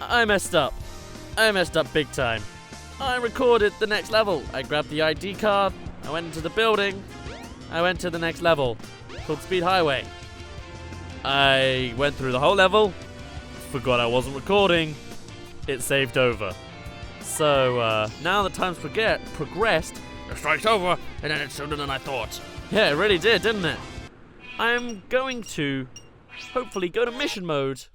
I messed up. I messed up big time. I recorded the next level. I grabbed the ID card. I went into the building. I went to the next level called Speed Highway. I went through the whole level. Forgot I wasn't recording. It saved over. So now the time's progressed. The strike's over, and then it's sooner than I thought. Yeah, it really did, didn't it? I'm going to hopefully go to mission mode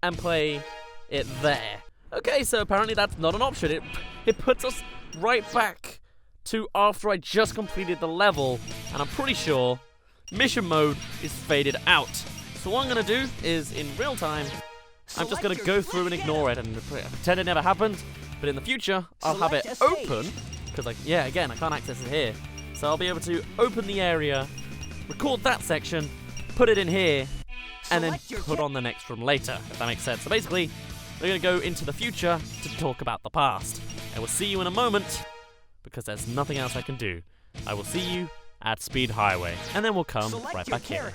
and play it there. Okay, so apparently that's not an option. It puts us right back to after I just completed the level, and I'm pretty sure mission mode is faded out. So what I'm going to do is, in real time, I'm just going to go through and ignore it and pretend it never happened, but in the future, I'll have it open, because again, I can't access it here. So I'll be able to open the area, record that section, put it in here, and then put on the next from later, if that makes sense. So basically, we're going to go into the future to talk about the past. And we'll see you in a moment, because there's nothing else I can do. I will see you at Speed Highway, and then we'll come right back here.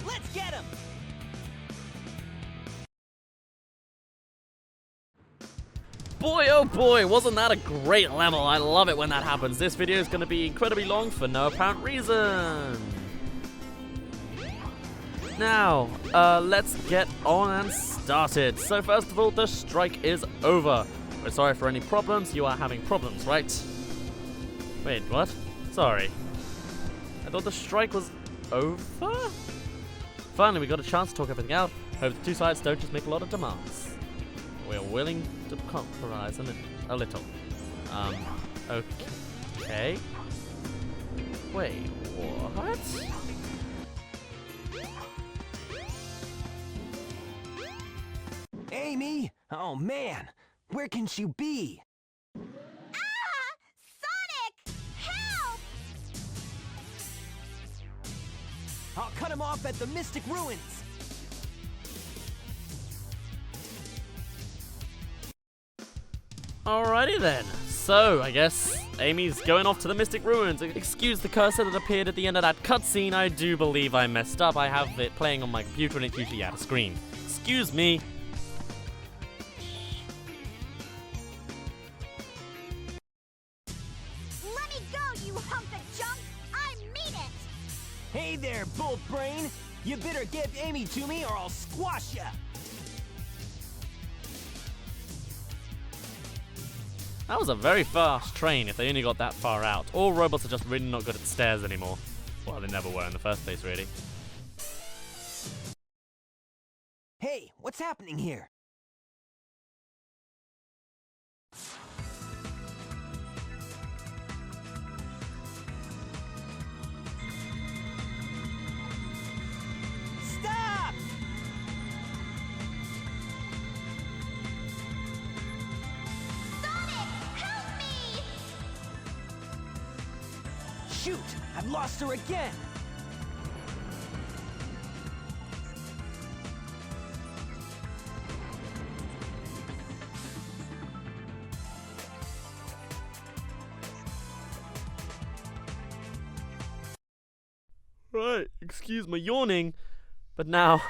Let's get him! Boy, oh boy, wasn't that a great level? I love it when that happens. This video is going to be incredibly long for no apparent reason. Now, let's get on and started. So first of all, the strike is over. We're sorry for any problems. You are having problems, right? Wait, what? Sorry. I thought the strike was over? Finally, we got a chance to talk everything out. Hope the two sides don't just make a lot of demands. We're willing to compromise a little. Okay. Wait, what? Amy? Oh man, where can she be? Sonic! Help! I'll cut him off at the Mystic Ruins. Alrighty then. So, I guess Amy's going off to the Mystic Ruins. Excuse the cursor that appeared at the end of that cutscene. I do believe I messed up. I have it playing on my computer and it's usually out of screen. Excuse me. Let me go, you hunk of junk! I mean it! Hey there, Bolt Brain! You better give Amy to me or I'll squash ya! That was a very fast train if they only got that far out. All robots are just really not good at stairs anymore. Well, they never were in the first place, really. Hey, what's happening here? Stop! Shoot! I've lost her again! Right, excuse my yawning, but now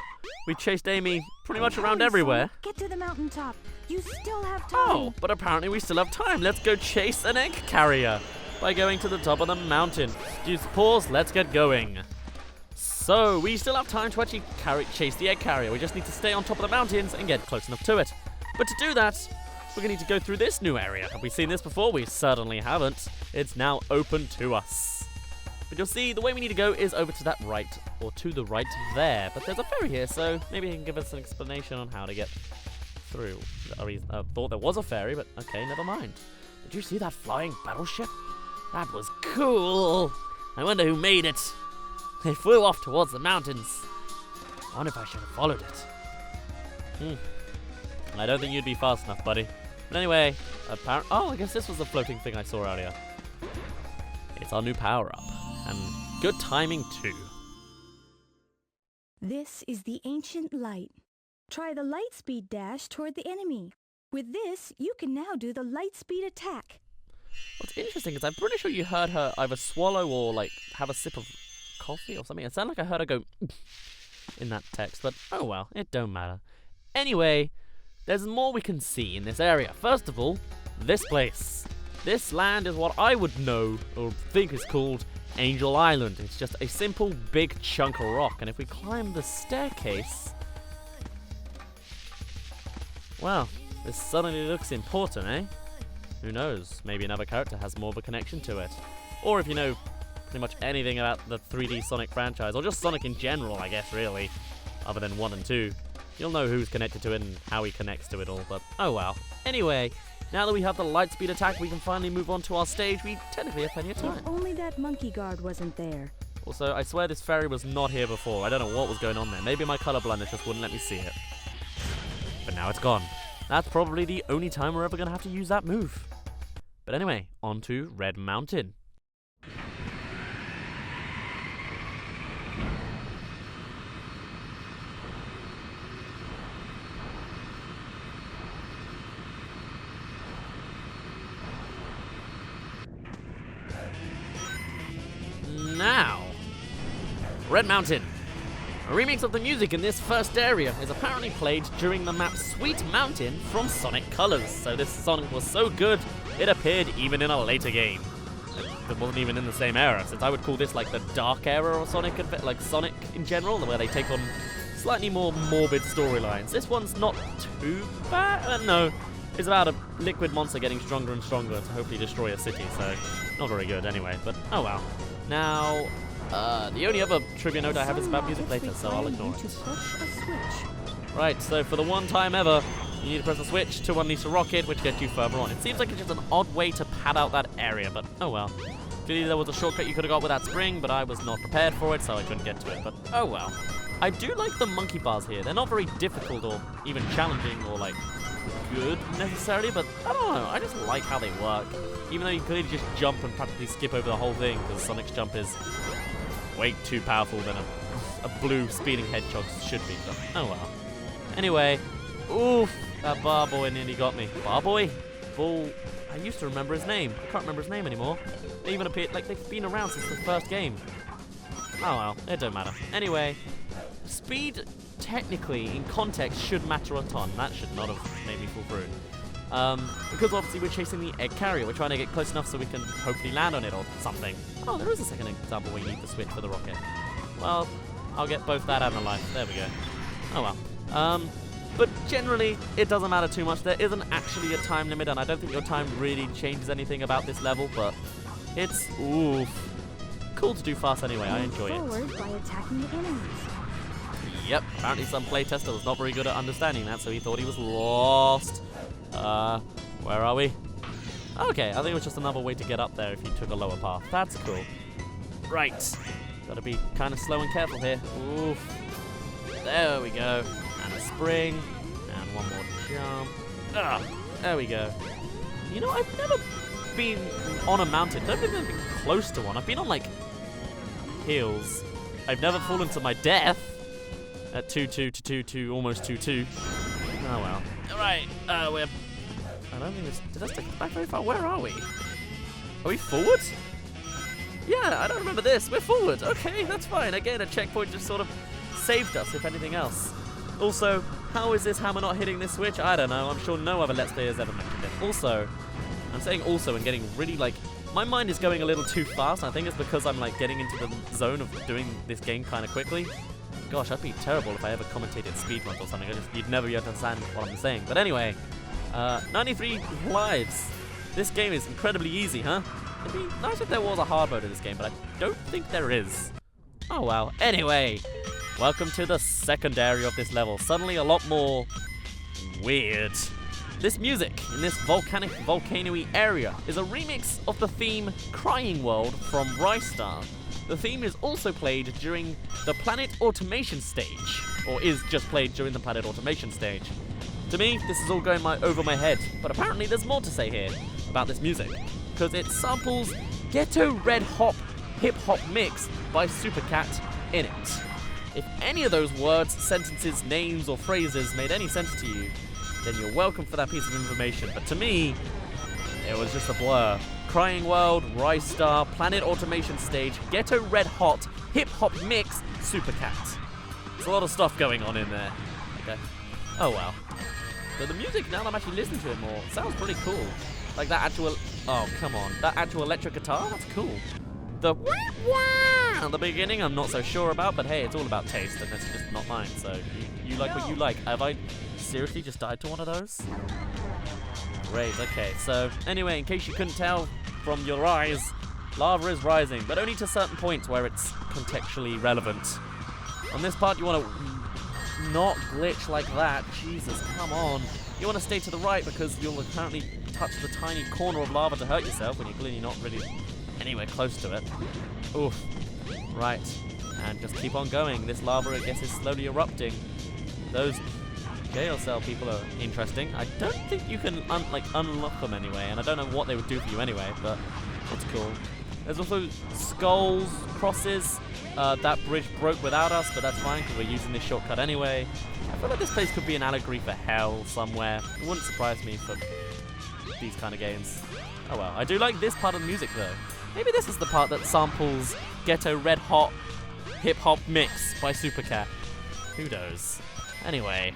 we chased Amy pretty much around everywhere. Get to the mountaintop. You still have time. Oh, but apparently we still have time. Let's go chase an egg carrier by going to the top of the mountain. Excuse the pause, let's get going. So, we still have time to actually chase the egg carrier. We just need to stay on top of the mountains and get close enough to it. But to do that, we're going to need to go through this new area. Have we seen this before? We certainly haven't. It's now open to us. But you'll see, the way we need to go is over to that right, or to the right there. But there's a ferry here, so maybe he can give us an explanation on how to get through. I thought there was a ferry, but okay, never mind. Did you see that flying battleship? That was cool. I wonder who made it. They flew off towards the mountains. I wonder if I should have followed it. I don't think you'd be fast enough, buddy. But anyway, oh, I guess this was the floating thing I saw earlier. It's our new power-up. And good timing, too. This is the ancient light. Try the light speed dash toward the enemy. With this, you can now do the light speed attack. What's interesting is I'm pretty sure you heard her either swallow or like have a sip of coffee or something. It sounded like I heard her go in that text, but oh well, it don't matter. Anyway, there's more we can see in this area. First of all, this place. This land is what I would know or think is called Angel Island. It's just a simple big chunk of rock, and if we climb the staircase, well, this suddenly looks important, eh? Who knows, maybe another character has more of a connection to it. Or if you know pretty much anything about the 3D Sonic franchise, or just Sonic in general, I guess, really, other than 1 and 2, you'll know who's connected to it and how he connects to it all, but oh well. Anyway, now that we have the light speed attack, we can finally move on to our stage. We technically have plenty of time. If only that monkey guard wasn't there. Also, I swear this fairy was not here before. I don't know what was going on there. Maybe my color blindness just wouldn't let me see it. But now it's gone. That's probably the only time we're ever going to have to use that move. But anyway, on to Red Mountain. Now, Red Mountain. A remix of the music in this first area is apparently played during the map Sweet Mountain from Sonic Colors. So this song was so good, it appeared even in a later game. It wasn't even in the same era, since I would call this like the dark era of Sonic, like Sonic in general, where they take on slightly more morbid storylines. This one's not too bad. No, it's about a liquid monster getting stronger and stronger to hopefully destroy a city, so not very good anyway, but oh well. Now, the only other trivia note I have is about music later, so I'll ignore it. Right, so for the one time ever, you need to press a switch to unleash a rocket, which gets you further on. It seems like it's just an odd way to pad out that area, but oh well. Clearly there was a shortcut you could have got with that spring, but I was not prepared for it, so I couldn't get to it, but oh well. I do like the monkey bars here. They're not very difficult or even challenging or like good necessarily, but I don't know. I just like how they work. Even though you clearly just jump and practically skip over the whole thing, because Sonic's jump is way too powerful than a blue speeding hedgehog should be, but oh well. Anyway, oof, that bar boy nearly got me. Bar boy? Bull. I used to remember his name. I can't remember his name anymore. They even appeared like they've been around since the first game. Oh well, it don't matter. Anyway, speed technically in context should matter a ton. That should not have made me fall through. Because obviously we're chasing the egg carrier. We're trying to get close enough so we can hopefully land on it or something. Oh, there is a second example where you need to switch for the rocket. Well, I'll get both that and the life. There we go. Oh well. But generally, it doesn't matter too much. There isn't actually a time limit, and I don't think your time really changes anything about this level, but it's, oof, cool to do fast anyway. I enjoy it. Forward by attacking the enemies. Yep, apparently some playtester was not very good at understanding that, so he thought he was lost. Where are we? Okay, I think it was just another way to get up there if you took a lower path. That's cool. Right. Gotta be kind of slow and careful here. Oof. There we go. And a spring. And one more jump. Ah, there we go. You know, I've never been on a mountain. I've never been close to one. I've been on, like, hills. I've never fallen to my death. At 2-2 to 2-2, almost 2-2. Oh well. Alright, we're... I don't think this... Did that take us back very far? Where are we? Are we forward? Yeah, I don't remember this. We're forward. Okay, that's fine. Again, a checkpoint just sort of saved us, if anything else. Also, how is this hammer not hitting this switch? I don't know. I'm sure no other Let's Play has ever mentioned it. Also, I'm saying also and getting really, like... My mind is going a little too fast. I think it's because I'm, like, getting into the zone of doing this game kind of quickly. Gosh, that'd be terrible if I ever commentated speedruns or something. You'd never be able to understand what I'm saying. But anyway, 93 lives. This game is incredibly easy, huh? It'd be nice if there was a hard mode in this game, but I don't think there is. Oh well. Anyway, welcome to the second area of this level. Suddenly a lot more weird. This music in this volcano-y area is a remix of the theme Crying World from Rystar. The theme is also played during the Planet Automation stage, or is just played during the Planet Automation stage. To me, this is all going over my head, but apparently there's more to say here about this music, because it samples Ghetto Red Hop Hip Hop Mix by Supercat in it. If any of those words, sentences, names, or phrases made any sense to you, then you're welcome for that piece of information, but to me, it was just a blur. Crying World, Rystar, Planet Automation Stage, Ghetto Red Hot, Hip Hop Mix, Supercat. There's a lot of stuff going on in there. Okay. Oh well. But the music, now that I'm actually listening to it more, sounds pretty cool. Like that actual, oh come on, that actual electric guitar, that's cool. The wah at the beginning, I'm not so sure about, but hey, it's all about taste, and it's just not mine. So you like what you like. Have I seriously just died to one of those? Great. Okay. So anyway, in case you couldn't tell from your eyes, lava is rising, but only to certain points where it's contextually relevant. On this part, you want to not glitch like that. Jesus, come on. You want to stay to the right because you'll apparently touch the tiny corner of lava to hurt yourself when you're clearly not really anywhere close to it. Oof. Right. And just keep on going. This lava, I guess, is slowly erupting. Those jail cell people are interesting. I don't think you can unlock them anyway, and I don't know what they would do for you anyway, but it's cool. There's also skulls, crosses. That bridge broke without us, but that's fine because we're using this shortcut anyway. I feel like this place could be an allegory for hell somewhere. It wouldn't surprise me for these kind of games. Oh well. I do like this part of the music though. Maybe this is the part that samples Ghetto Red Hot Hip Hop Mix by Supercat. Who knows? Anyway,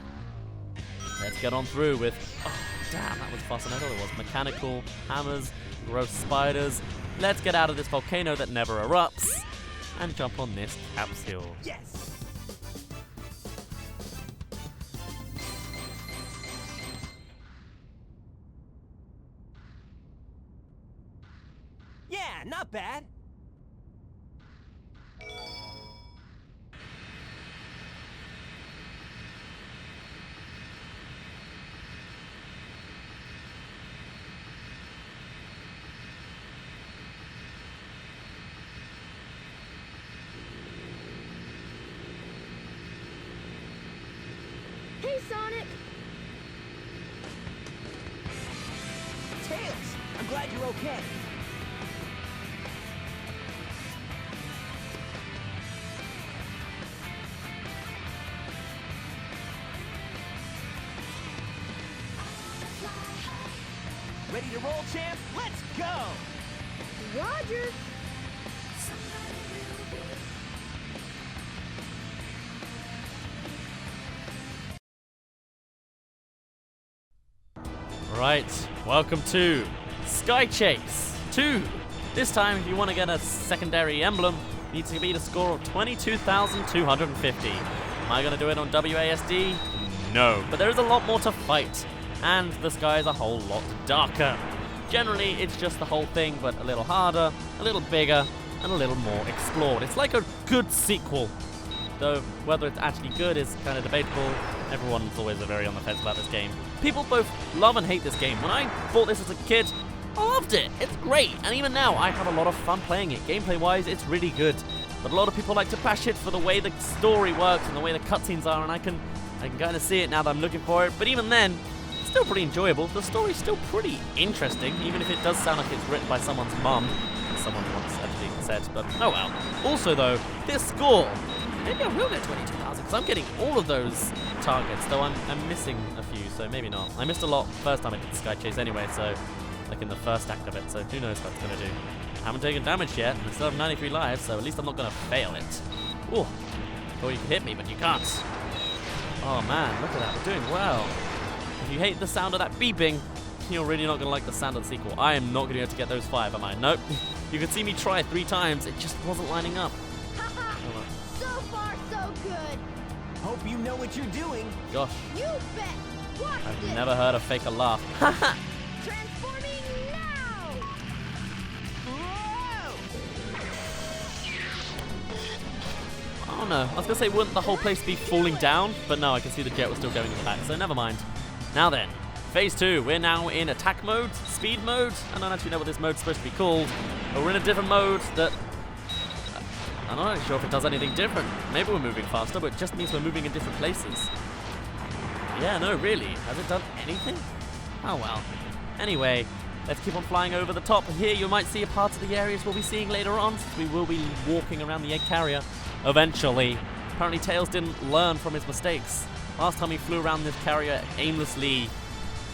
let's get on through with... Oh, damn, that was faster than I thought it was. Mechanical hammers, gross spiders. Let's get out of this volcano that never erupts and jump on this capsule. Yes! Yeah, not bad. Hey, Sonic! Tails, I'm glad you're okay. Ready to roll, champ? Let's go! Roger! Right, welcome to Sky Chase 2. This time, if you want to get a secondary emblem, you need to beat a score of 22,250. Am I going to do it on WASD? No, but there is a lot more to fight, and the sky is a whole lot darker. Generally, it's just the whole thing, but a little harder, a little bigger, and a little more explored. It's like a good sequel, though whether it's actually good is kind of debatable. Everyone's always very on the fence about this game. People both love and hate this game. When I bought this as a kid, I loved it. It's great, and even now, I have a lot of fun playing it. Gameplay-wise, it's really good. But a lot of people like to bash it for the way the story works and the way the cutscenes are, and I can kind of see it now that I'm looking for it. But even then, it's still pretty enjoyable. The story's still pretty interesting, even if it does sound like it's written by someone's mum. Someone once actually said, but oh well. Also though, this score, maybe I will get 22,000, because I'm getting all of those targets, though I'm missing a few, so maybe not. I missed a lot first time I did the Sky Chase anyway, so like in the first act of it, so who knows what it's going to do. I haven't taken damage yet, and I still have 93 lives, so at least I'm not going to fail it. Ooh, thought you could hit me, but you can't. Oh man, look at that, we're doing well. If you hate the sound of that beeping, you're really not going to like the sound of the sequel. I am not going to be able to get those 5, am I? Nope. You could see me try 3 times, it just wasn't lining up. Haha! So far, so good! Hope you know what you're doing. Gosh, You bet! Watch I've this! never heard a faker laugh. Haha! Transforming now! Whoa! Oh no, I was going to say, wouldn't the whole place be falling down? But no, I can see the jet was still going in the back, so never mind. Now then, Phase 2, we're now in attack mode, speed mode. I don't actually know what this mode's supposed to be called, but we're in a different mode that... I'm not really sure if it does anything different. Maybe we're moving faster, but it just means we're moving in different places. Yeah, no, really. Has it done anything? Oh well. Anyway, let's keep on flying over the top. Here you might see a part of the areas we'll be seeing later on, since we will be walking around the egg carrier eventually. Apparently Tails didn't learn from his mistakes. Last time he flew around this carrier aimlessly,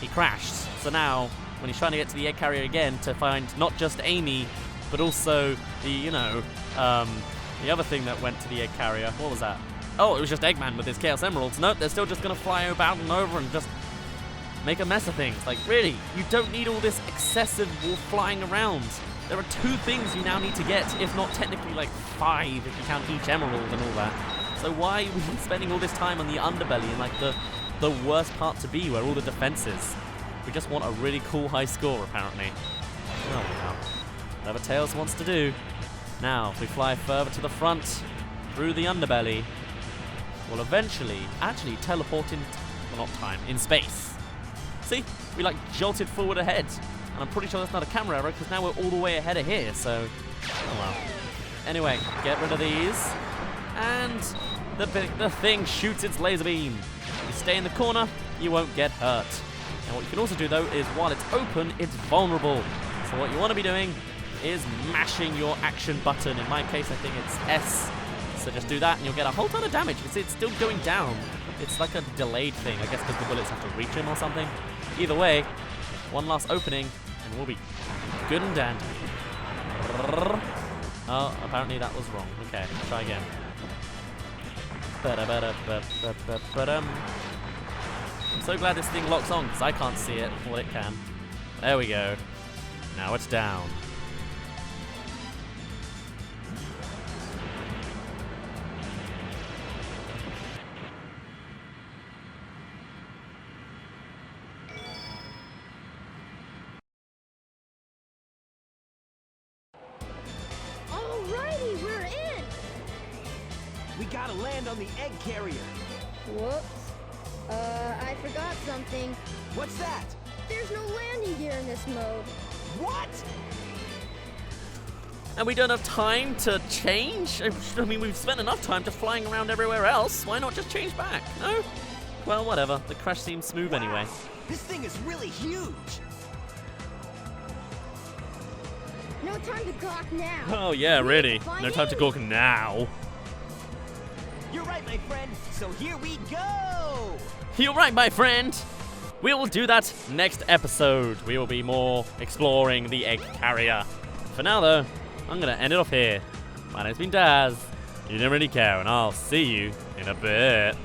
he crashed. So now, when he's trying to get to the egg carrier again to find not just Amy, but also the, the other thing that went to the egg carrier. What was that? Oh, it was just Eggman with his Chaos Emeralds. Nope, they're still just going to fly about and over and just make a mess of things. Like, really, you don't need all this excessive flying around. There are 2 things you now need to get, if not technically like 5 if you count each emerald and all that. So why are we spending all this time on the underbelly and like the worst part to be where all the defense is? We just want a really cool high score, apparently. Oh, well. Whatever Tails wants to do. Now, if we fly further to the front, through the underbelly, we'll eventually actually teleport in, well, not time, in space. See? We like jolted forward ahead. And I'm pretty sure that's not a camera error because now we're all the way ahead of here, so... Oh well. Anyway, get rid of these. And the thing shoots its laser beam. If you stay in the corner, you won't get hurt. And what you can also do, though, is while it's open, it's vulnerable. So what you want to be doing is mashing your action button. In my case, I think it's S. So just do that and you'll get a whole ton of damage because it's still going down. It's like a delayed thing, I guess, because the bullets have to reach him or something. Either way, one last opening and we'll be good and dandy. Oh, apparently that was wrong. Okay, try again. I'm so glad this thing locks on because I can't see it. Well, it can. There we go. Now it's down. Alrighty, we're in! We gotta land on the egg carrier. Whoops. I forgot something. What's that? There's no landing gear in this mode. What? And we don't have time to change? I mean, we've spent enough time just flying around everywhere else. Why not just change back? No? Well, whatever. The crash seems smooth anyway. This thing is really huge. No time to gawk now. Oh, yeah, really. No time to gawk now. You're right, my friend. So here we go. You're right, my friend. We will do that next episode. We will be more exploring the egg carrier. For now, though, I'm going to end it off here. My name's been Daz. You didn't really care, and I'll see you in a bit.